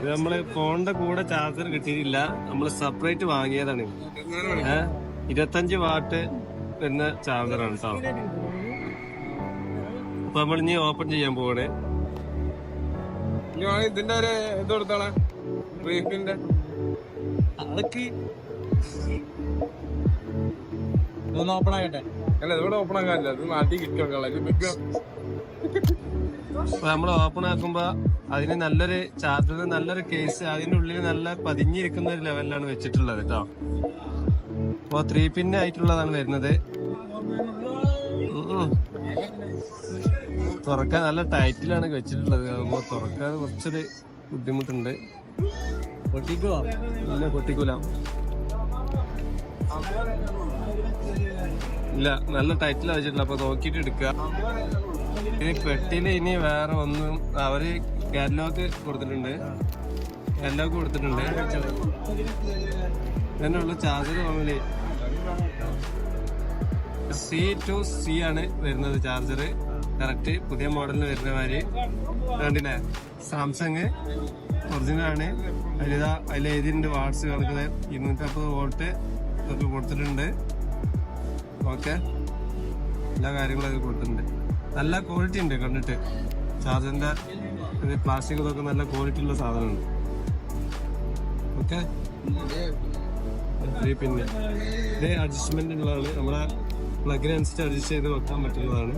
ഇത് നമ്മള് ഫോണിന്റെ കൂടെ ചാർജർ കിട്ടിയിട്ടില്ല, നമ്മള് സെപ്പറേറ്റ് വാങ്ങിയതാണ്. 25 വാട്ട് വരുന്ന ചാർജറാണ് കേട്ടോ. അപ്പൊ നമ്മൾ ഇനി ഓപ്പൺ ചെയ്യാൻ പോവാണ്. ഇതിന്റെ ഒരു ഇത് കൊടുത്തോളെ ബ്രീഫിന്റെ അതൊക്കെ ഇതൊന്ന് ഓപ്പൺ ആകട്ടെ. അല്ല ഇവിടെ ഓപ്പൺ ആക്കാനില്ല, ഇത് മാറ്റി കിട്ടും. നമ്മൾ ഓപ്പൺ ആക്കുമ്പോ അതിന് നല്ലൊരു ചാർജർ, നല്ലൊരു കേസ്, അതിന്റെ ഉള്ളിൽ നല്ല പതിഞ്ഞിരിക്കുന്ന ഒരു ലെവലിലാണ് വെച്ചിട്ടുള്ളത് കേട്ടോ. അപ്പൊ 3 പിൻ ആയിട്ടുള്ളതാണ് വരുന്നത്. തുറക്കാൻ നല്ല ടൈറ്റിലാണ് വെച്ചിട്ടുള്ളത്. അപ്പൊ തുറക്കാൻ കുറച്ചൊരു ബുദ്ധിമുട്ടുണ്ട്. പൊട്ടിക്കുവോ? ഇല്ല, പൊട്ടിക്കൂല. ഇല്ല, നല്ല ടൈറ്റിലാണ് വെച്ചിട്ടുള്ളത്. അപ്പൊ നോക്കിട്ട് എടുക്കുക. ഈ പെട്ടിയില് ഇനി വേറെ ഒന്നും അവര് കാറ്റലോഗ് കൊടുത്തിട്ടുണ്ട്. ഇതിനുള്ള ചാർജർ വാങ്ങല് C2C ആണ് വരുന്നത് ചാർജർ. കറക്റ്റ് പുതിയ മോഡലിന് വരുന്ന മാതിരി കണ്ടില്ലേ. സാംസങ് ഒറിജിനൽ ആണ്. അതിൽ എഴുതിയിട്ടുണ്ട് വാട്ട്സ് കണക്കുന്നത് 250 വോൾട്ട് ഇതൊക്കെ കൊടുത്തിട്ടുണ്ട്. ഓക്കെ, എല്ലാ കാര്യങ്ങളും അതിൽ കൊടുത്തിട്ടുണ്ട്. നല്ല ക്വാളിറ്റി ഉണ്ട് കണ്ടിട്ട്. ചാർജറിന്റെ പ്ലാസ്റ്റിക് ഇതൊക്കെ നല്ല ക്വാളിറ്റി ഉള്ള സാധനമാണ്. ഓക്കെ, പിന്നെ ഇത് അഡ്ജസ്റ്റ്മെന്റ് ഉള്ളതാണ്. നമ്മളെ പ്ലഗിനനുസരിച്ച് അഡ്ജസ്റ്റ് ചെയ്ത് വെക്കാൻ പറ്റുന്നതാണ്.